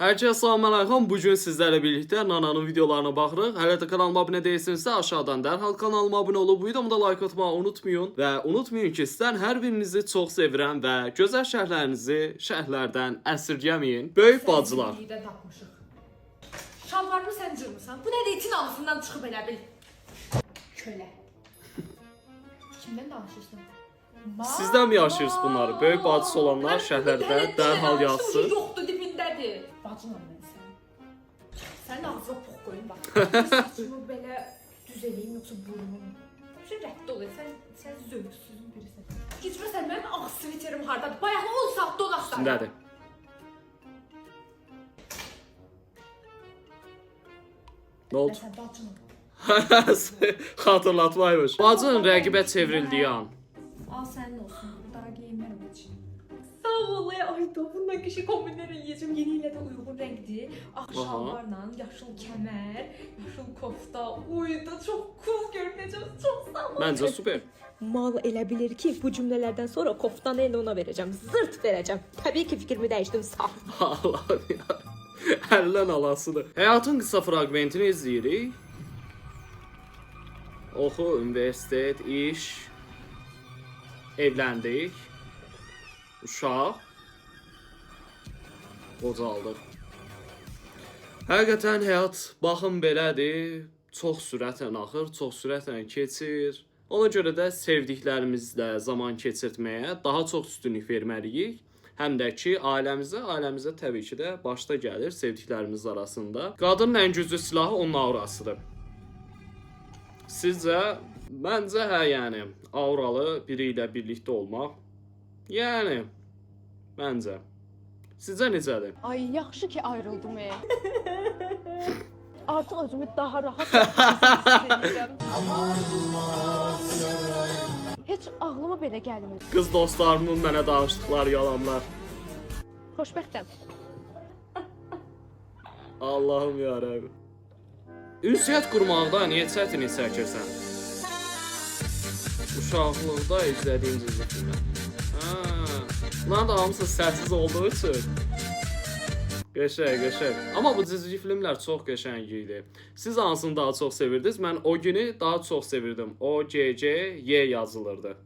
Hər kəsə salam əleykum. Bu gün sizlərlə birlikdə Nananın videolarına baxırıq. Hələ də kanalıma abunə deyilsinizsə aşağıdan dərhal kanalıma abunə olub videomu da like atmağı unutmayın və unutmayın ki, sizdən hər birinizi çox sevirəm və gözəl şərhlərinizi şərhlərdən əsirgəməyin. Böyük bacılar. Sən tapmışıq. Şalvarımı sən cırmısan. Bu nədir itin ağzından çıxıb elə bil. Kölə. Kimdən danışırsan? Sizdən mi yaşayırsınız bunları? Böyük bacısı olanlar şərhlərdə dərhal yazsın. Yoxdur dibindədir. Bacınam mən sən. Sənin ağzına pox qoyun bax. Saçımı belə düz eləyim yoxsa burnumu. Şu rədd ol. Sən zövqsüzün birisən. Keçməsən mənim ağ sviterim hardadır? Bayaq 10 saat dolaqlar. Üstündədir. Ne oldu? Sən bacınam. Xatırlatmaymış. Bacının rəqibə çevrildiyi an. Al sənin olsun. Daha geyinmərəm heç. Sağ ol. Ay da bundan kişi kombinləri yiyəcəm. Yeni ilə də uyğun rəngdir. Ağ şalvarla, yaşıl kəmər, yaşıl kofta. Uyda çox cool görünəcəm. Çox sağ ol. Məncə super. Mal elə bilir ki, bu cümlələrdən sonra koftanı elə ona verəcəm. Zırt verəcəm. Təbii ki, fikrimi dəyişdim, sağ ol. Allah'ım ya. Əldən alasıdır. Həyatın qısa fraqmentini izləyirik. Oxu, universitet, iş, evləndik, uşaq, qocaldıq. Həqiqətən həyat baxın belədir, çox sürətlə axır, çox sürətlə keçir. Ona görə də sevdiklərimizlə zaman keçirtməyə daha çox üstünlük verməliyik. Həm də ki, ailəmizə təbii ki də başda gəlir sevdiklərimiz arasında. Qadının ən güclü silahı onun aurasıdır. Sizcə, məncə hə, yəni, auralı biri ilə birlikdə olmaq, yəni, məncə. Sizcə necədir? Ay, yaxşı ki ayrıldım. Artıq özümü daha rahat hiss edirəm. Heç ağlıma belə gəlmir. Qız dostlarımın mənə danışdıqları yalanlar. Xoşbəxtəm. Allahım yarabbim. Ünsiyyət qurmaqda niyə çətinlik çəkirsən? Uşaqlıqda izlədiyim dizi filmlər. Bunlar da hamısı səssiz olduğu üçün. Qəşəng. Amma bu dizi filmlər çox qəşəng idi. Siz hansını daha çox sevirdiniz? Mən o günü daha çox sevirdim. O Y yazılırdı.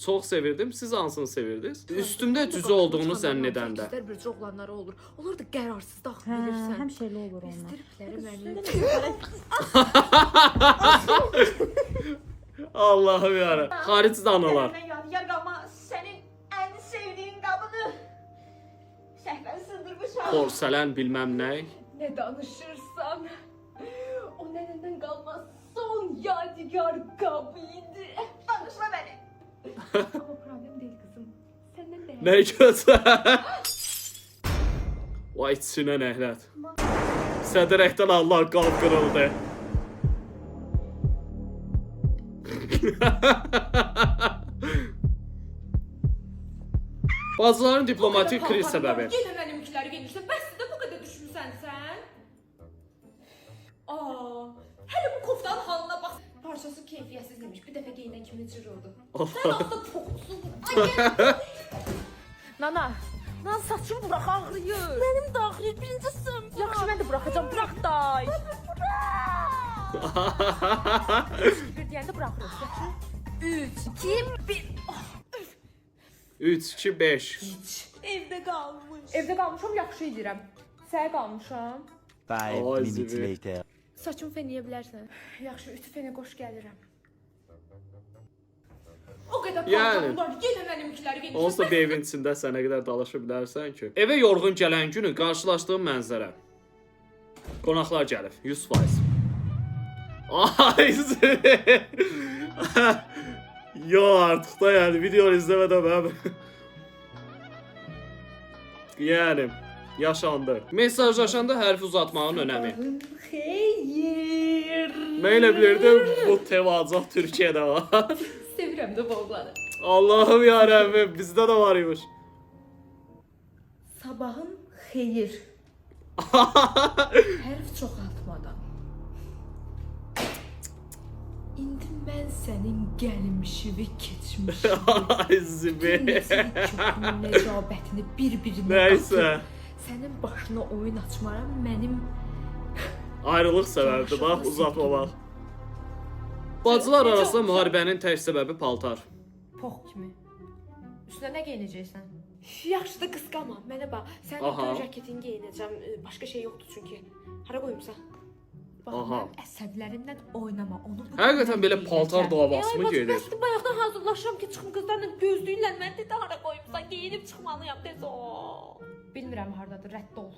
Çox sevirdim. Siz hansını sevirdiniz? Üstümdə cücə olduğunu zənn edəndə. İstər bir oğlanları olur. Olur da qərarsız da bilirsən. Həmişəli olur onlar. İstərikləri məni. Allahım yarabbim. Xarici danalar. Yadigar qalma, sənin ən sevdiyin qabını səhvən sındırmışam. Porselen bilməm nə. Ne danışırsan? O nənədən qalma son yadigar qabıydı. Danışma məni. Ama problem değil kızım. Senden de Nə gözəl. Vay içinə nəhlət. Sədrəkdən Allah qalb qırıldı. Bacıların diplomatik kriz səbəbi. Yine benimkiler genişte. Bəs de bu kadar düşünsən sən? Hele bu koftanın halına bak. Parçası keyfiyetsiz demiş. Bir defa giyinen kimi cırıldı. Sen ağda poksun. Nana, saçım bırak ağrıyor. Benim de ağrıyor. Birincisin. Yaxşı, mən də bırakacağım. Bırak day. Bir deyəndə bırakırıq. Yaxşı. 3, 2, 1. 3, 2, 5. Evde kalmış. Evde kalmışam, yaxşı edirəm. Səhə qalmışam. 5 minutes later. Saçımı fenləyə bilərsən. Yaxşı, ütü fenə qoş gəlirəm. O qədər Yəni. paltam var, yenə mənimkiləri genişdə. Onsuz da bir evin içində sən nə qədər dalaşa bilərsən ki. Evə yorğun gələn günü qarşılaşdığım mənzərə. Qonaqlar gəlib, 100%. Ay. Yo, artıq da yəni video izləmədən mən. Yəni yaşandı. Mesajlaşanda hərfi uzatmağın önəmi. Xeyir. Mən elə bilirdim bu təvazöh Türkiyədə var. Sevirəm də boğları. Allahım yarabbim, bizdə də var imiş. Sabahın xeyir. Hərf çoxaltmadan. İndi mən sənin gəlmişivi keçmişimi. Ay zibi. Necabətini bir-birinə Nəysə. Sənin başına oyun açmaram, mənim Ayrılıq səbəbidir, bax, uzatmamaq. Bacılar arasında müharibənin tək səbəbi paltar. pox kimi. Üstünə nə geyinəcəksən? Yaxşı da qısqanma. Mənə bax, sən Aha. dön jaketini geyinəcəm. Başqa şey yoxdur çünki. Hara qoyumsan? Bax, Aha. mən əsəblərimdən oynama. Onu bu Həqiqətən belə paltar davası mı gedir? Bəs bayaqdan hazırlaşıram ki, çıxım qızlarla gözlüyünlə mən də hara qoyumsan, geyinib çıxmalıyam tez ol. Bilmirəm hardadır, rədd ol.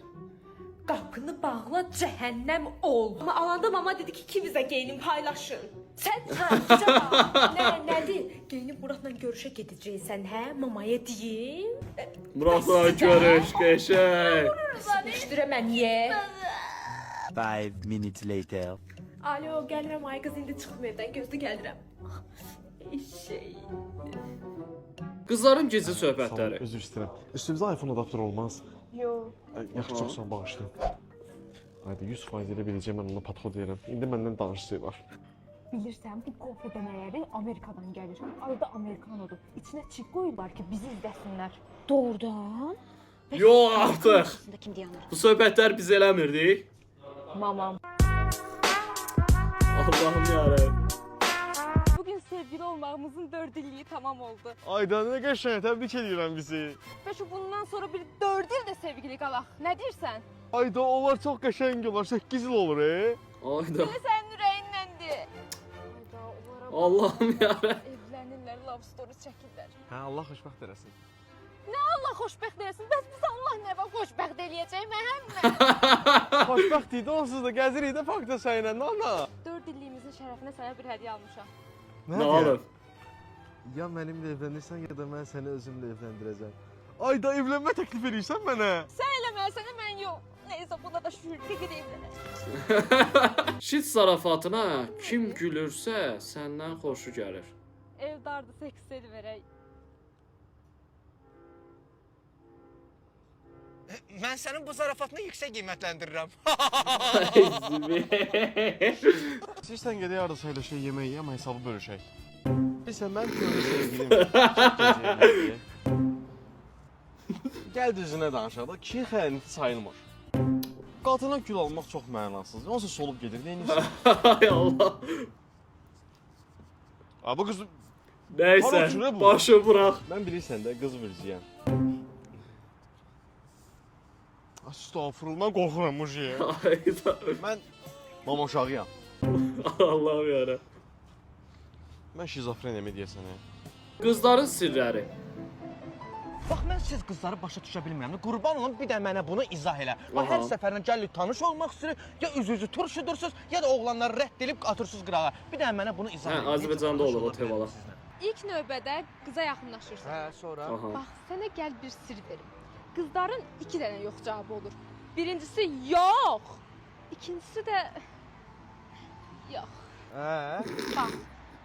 Qapını bağla, cəhənnəm ol. Amma alanda mama dedi ki, ikimizə geyinim paylaşın. Sən nədir? Geyinib Muratla görüşə gedəcəksən, hə? Mamaya deyim. Muratla görüş, qəşəng. Sıkışdıra mən ye. 5 minutes later. Alo, gəlirəm ay qız, indi çıxım evdən, gözlü gəlirəm. Eşey. Qızların gizli Sağ ol, söhbətləri. özür istəyirəm. Üstümüzdə iPhone adaptör olmaz. Yox. Yaxşı, çox sağ ol, bağışlayın. Haydi 100% elə biləcəm, mən ona patxod deyirəm. İndi məndən danışsınlar. Bilirsən, bu qofe demələri Amerikadan gəlir. Adı Amerikanodur. İçinə çip qoyurlar ki, bizi izləsinlər. Doğrudan? Yox artıq. Aslında kim dayanır? Bu söhbətlər biz eləmirdik. Mamam. Allahım yarabbim. Bugün sevgili olmağımızın 4 illiyi tamam oldu. Ayda nə qəşəng, təbrik edirəm bizi. Və şu bundan sonra bir 4 il də sevgili qalaq. Nə deyirsən? Ayda onlar çox qəşəng olar, 8 il olur, Ayda. Sənin ürəyindəndir. Ayda, onlara Allahım yarabbim. evlənirlər, love story çəkirlər. Hə, Allah xoşbəxt eləsin. Allah xoşbəxt eləsin. Bəs biz Allah nə vaxt xoşbəxt eləyəcək məhəm? Xoşbəxt idi, onsuz da gəzirik də fakta səylə, nana. 4 illiyimizin şərəfinə sənə bir hədiyyə almışam. Nə olub? Ya mənimlə evlənirsən, ya da mən səni özümlə evləndirəcəm. Ayda evlənmə təklif edirsən mənə. Sən eləməsənə mən yox. Neysə, buna da şükür ki, evlənəcəm. Şit zarafatına kim gülürsə səndən xoşu gəlir. Evdardı, seks verək. Mən sənin bu zarafatını yüksək qiymətləndirirəm. İstəyirsən gedək hardasa elə şey yemək, amma hesabı bölüşək. Bilirsən, mən köhnə sevgilim çox gecəyəm. Gəl düzünə danışaq da, kişinin xəyanəti sayılmır. Qadına gül almaq çox mənasız. Onsuz solub gedir, neynirsən? Ay Allah. Bu qız... Nəysə, Hara uçur bu? başı bıraq. Mən bilirsən də, qız vürcüyəm. Estağfurullah, mən qorxuram bu şeyə. Ayda. Mən mama uşağıyam. Allahım yarabbim. Mən şizofreniyam deyəsən. Qızların sirləri. Bax, mən siz qızları başa düşə bilmirəm. Qurban olum, bir də mənə bunu izah elə. Bax, Aha. hər səfərlə gəlir tanış olmaq istəyir, ya üzü-üzü turşudursunuz, ya da oğlanları rədd edib atırsınız qırağa. Bir də mənə bunu izah Hə, elə. Azərbaycanda olur o tevala. İlk növbədə qıza yaxınlaşırsan. Hə, sonra? Aha. Bax, sənə gəl bir sir verim. Qızların 2 dənə yox cavabı olur. Birincisi yox. İkincisi də yox. Hə. Bax,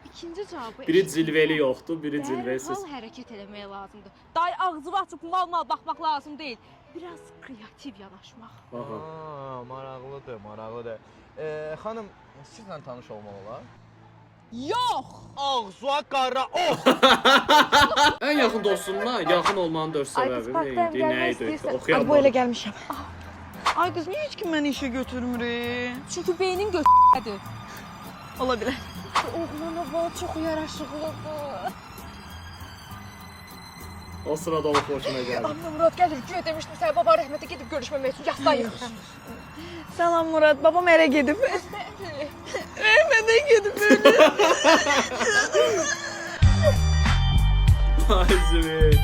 ikinci cavabı Biri cilveli yoxdur, biri cilvesiz. dərhal hərəkət eləmək lazımdır. Day ağzını açıb mal baxmaq lazım deyil. Biraz kreativ yanaşmaq. Aha. Maraqlıdır, maraqlıdır. Xanım, sizlə tanış olmaq olar? Yox. Ağzına qara, oh! Ən yaxın dostunla yaxın olmanın 4 səbəbi nə idi? Nə idi? Oxuyaq. Bu elə gəlmişəm. Ay qız, niyə heç kim məni işə götürmür? Çünki beynin götürdür. Ola bilər. Oğlana bax, çox yaraşıqlıdır. O sırada o xoşuna gəldi. Amma Murad gəlir, güya demişdim sən baba rəhmətə gedib görüşməmək üçün yaslayıq. Salam Murad, babam ərə gedib. Rəhmətə gedib böyle. Ay züvi.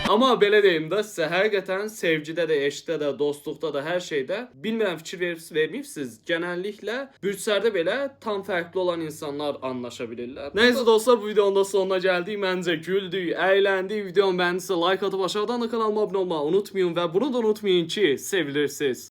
Amma belə deyim də sizə, həqiqətən sevgidə də, eşqdə də, dostluqda da, hər şeydə bilmirəm fikir verməyibsiniz. Genəlliklə büdcələrdə belə tam fərqli olan insanlar anlaşa bilirlər. Nəysə dostlar, bu videonun da sonuna gəldik. Məncə güldük, əyləndik. Videonun bəyəndiyinizsə like atıb aşağıdan da kanalıma abunə olmağı unutmayın və bunu da unutmayın ki, sevilirsiniz.